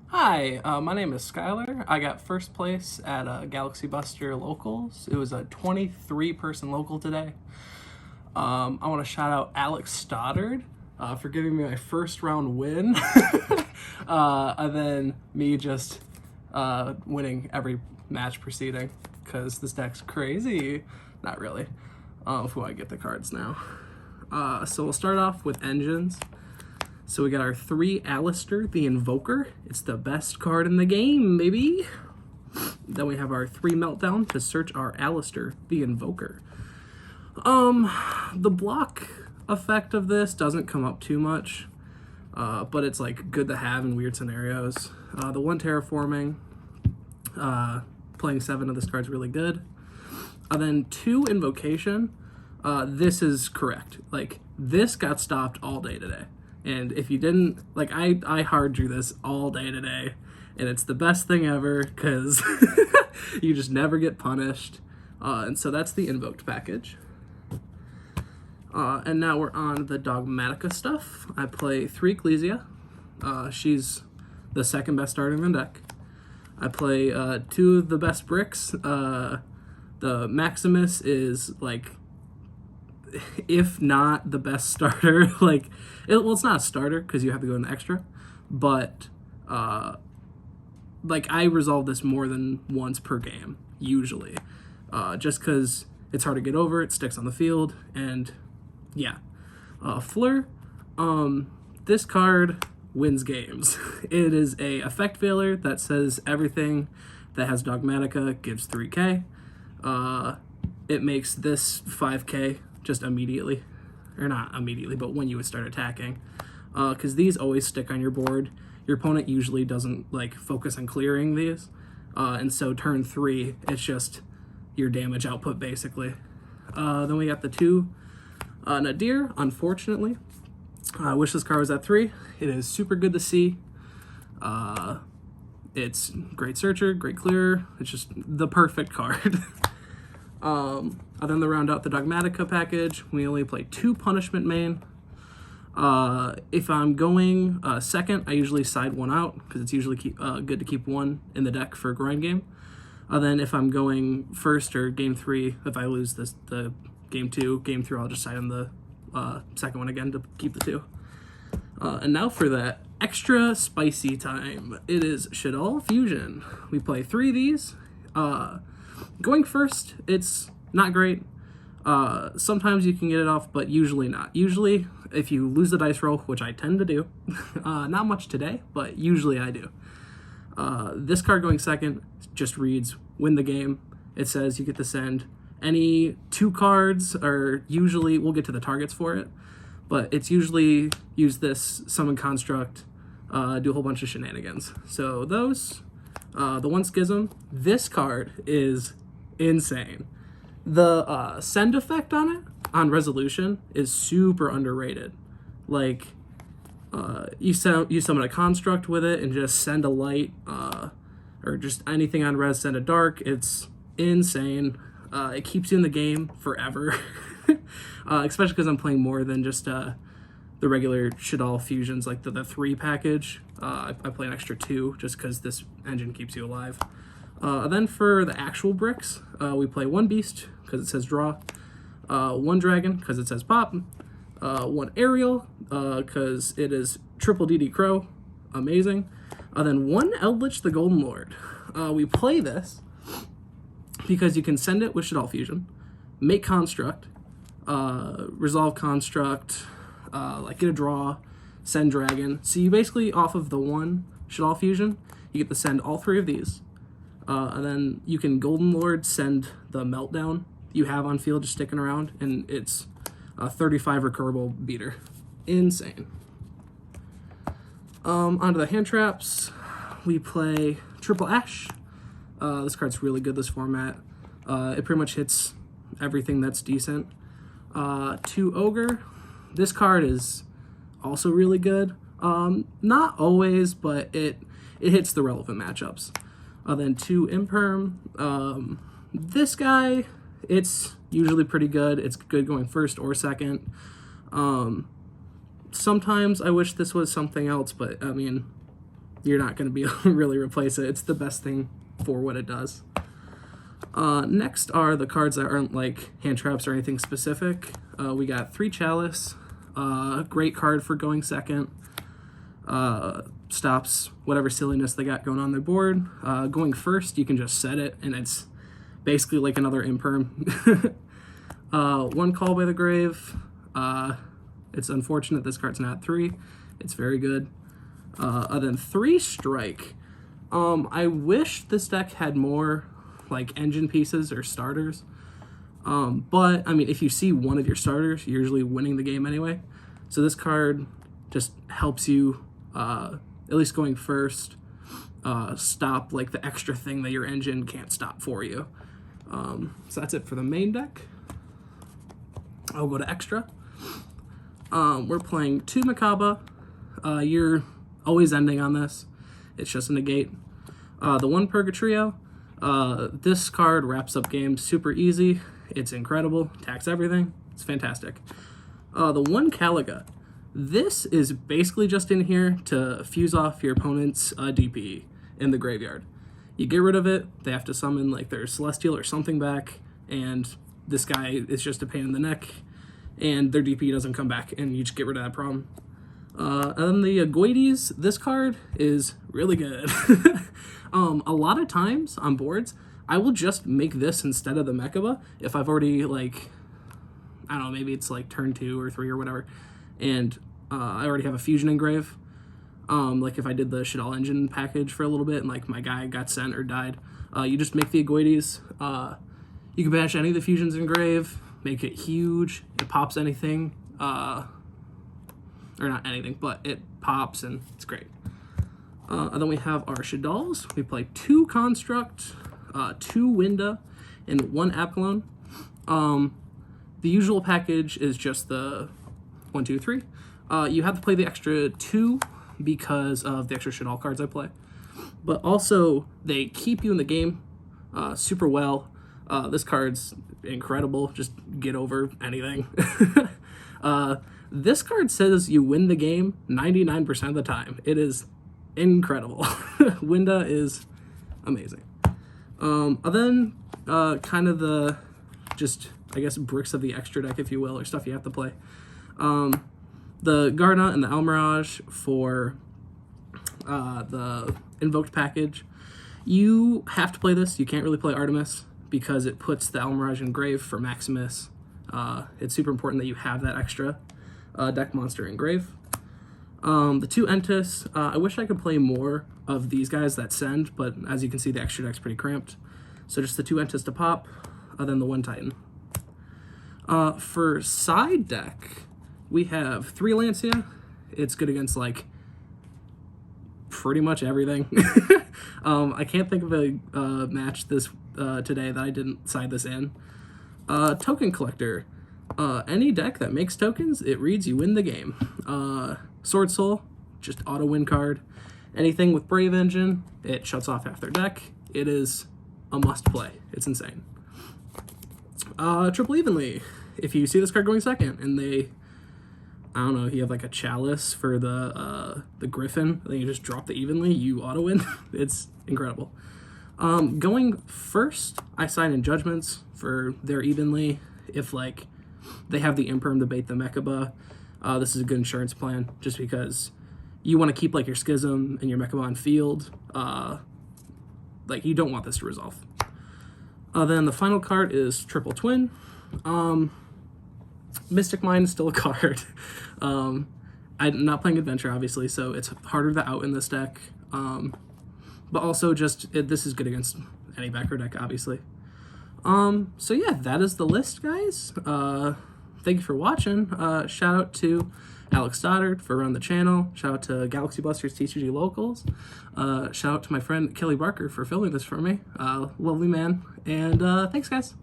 Hi, my name is Skyler. I got first place at Galaxy Buster Locals. It was a 23-person local today. I want to shout out Alex Stoddard for giving me my first round win. And then me just winning every match preceding because this deck's crazy. Not really. Who I get the cards now. So we'll start off with engines. So we got our 3 Alistair, the Invoker. It's the best card in the game, baby. Then we have our 3 Meltdown to search our Alistair, the Invoker. The block effect of this doesn't come up too much, but it's like good to have in weird scenarios. The 1 Terraforming, playing 7 of this card's really good. Then 2 Invocation. This is correct. Like, this got stopped all day today. And if you didn't, like, I hard drew this all day today, and it's the best thing ever, because you just never get punished. And so that's the Invoked package. And now we're on the Dogmatika stuff. I play 3 Ecclesia. She's the second best starter in the deck. I play 2 of the best bricks. The Maximus is, like, if not the best starter, like, well, it's not a starter because you have to go in extra, but like, I resolve this more than once per game usually, just because it's hard to get over. It sticks on the field, and yeah. Fleur, this card wins games. It is a effect failure that says everything that has Dogmatika gives 3k. It makes this 5k just immediately, or not immediately, but when you would start attacking, because these always stick on your board. Your opponent usually doesn't like focus on clearing these, and so turn 3, it's just your damage output basically. Then we got the 2 Nadir. Unfortunately, I wish this card was at 3. It is super good to see. It's great searcher, great clearer. It's just the perfect card. Then to round out the Dogmatika package, we only play 2 Punishment main. If I'm going second, I usually side 1 out, because it's usually good to keep 1 in the deck for a grind game. Then if I'm going first or game 3, if I lose the game 2, game 3, I'll just side on the second one again to keep the 2. And now for that extra spicy time. It is Shaddoll Fusion. We play 3 of these. Going first, it's not great. Sometimes you can get it off, but usually not. Usually, if you lose the dice roll, which I tend to do, not much today, but usually I do. This card going second just reads, win the game. It says you get to send any 2 cards, or usually, we'll get to the targets for it, but it's usually use this, summon construct, do a whole bunch of shenanigans. So those, the 1 Schism, this card is insane. The send effect on it, on resolution, is super underrated. Like, you summon a construct with it and just send a light, or just anything on res, send a dark. It's insane. It keeps you in the game forever. Especially because I'm playing more than just the regular Shaddoll fusions, like the 3 package. I play an extra 2 just because this engine keeps you alive. Then for the actual bricks, we play 1 Beast because it says draw, 1 Dragon because it says pop, 1 Aerial because it is triple DD Crow, amazing. Then 1 Eldritch the Golden Lord. We play this because you can send it with Shaddoll Fusion, make construct, resolve construct, like get a draw, send dragon. So you basically, off of the 1 Shaddoll Fusion, you get to send all 3 of these. And then you can Golden Lord send the Meltdown you have on field just sticking around, and it's a 35 recurable beater. Insane. Onto the hand traps, we play Triple Ash. This card's really good this format. It pretty much hits everything that's decent. 2 Ogre. This card is also really good. Not always, but it hits the relevant matchups. Then 2 Imperm. This guy, it's usually pretty good. It's good going first or second. Sometimes I wish this was something else, but I mean, you're not going to be able to really replace it. It's the best thing for what it does. Next are the cards that aren't like hand traps or anything specific. We got 3 Chalice, great card for going second. Stops whatever silliness they got going on their board. Going first, you can just set it, and it's basically like another imperm. 1 Call by the Grave. It's unfortunate this card's not 3. It's very good. Then 3 Strike. I wish this deck had more like engine pieces or starters. But I mean, if you see one of your starters, you're usually winning the game anyway. So this card just helps you, at least going first, stop like the extra thing that your engine can't stop for you. So that's it for the main deck. I'll go to extra. We're playing 2 Makaba. You're always ending on this. It's just a negate. The 1 Purgatrio. This card wraps up games super easy. It's incredible. Attacks everything. It's fantastic. The 1 Caliga. This is basically just in here to fuse off your opponent's DP in the graveyard. You get rid of it, they have to summon like their Celestial or something back, and this guy is just a pain in the neck, and their DP doesn't come back, and you just get rid of that problem. And then the Goides, this card is really good. A lot of times on boards, I will just make this instead of the Mechaba if I've already, like, I don't know, maybe it's like turn 2 or 3 or whatever, and I already have a Fusion Engrave. Like if I did the Shaddoll engine package for a little bit and like my guy got sent or died, you just make the Goides. You can banish any of the Fusions Engrave, make it huge, it pops anything, or not anything, but it pops and it's great. And then we have our Shaddolls. We play 2 Construct, 2 Winda, and 1 Apollo. The usual package is just the 1, 2, 3. You have to play the extra 2 because of the extra Shaddoll cards I play. But also, they keep you in the game super well. This card's incredible. Just get over anything. This card says you win the game 99% of the time. It is incredible. Winda is amazing. Then kind of the, just, I guess, bricks of the extra deck, if you will, or stuff you have to play. The Garna and the Almirage for the Invoked package. You have to play this. You can't really play Artemis because it puts the Almirage in grave for Maximus. It's super important that you have that extra deck monster in grave. The 2 Entis. I wish I could play more of these guys that send, but as you can see, the extra deck's pretty cramped. So just the 2 Entis to pop, then the 1 Titan. For side deck, we have 3 Lancia. It's good against, like, pretty much everything. I can't think of a match this today that I didn't side this in. Token Collector. Any deck that makes tokens, it reads you win the game. Sword Soul, just auto win card. Anything with Brave Engine, it shuts off half their deck. It is a must play. It's insane. Triple Evenly. If you see this card going second and they, I don't know, you have like a Chalice for the Griffin, then you just drop the Evenly, you auto win. It's incredible. Going first, I sign in Judgments for their Evenly. If like they have the Imperm to bait the Mechaba, this is a good insurance plan just because you want to keep like your Schism and your Mechaba on field. Like you don't want this to resolve. Then the final card is Triple Twin. Mystic Mind is still a card. I'm not playing Adventure, obviously, so it's harder to out in this deck. But also just, this is good against any backer deck, obviously. So yeah, that is the list, guys. Thank you for watching. Shout out to Alex Stoddard for running the channel. Shout out to GalaxyBusterTCG Locals. Shout out to my friend Kelly Barker for filming this for me. Lovely man. And thanks, guys.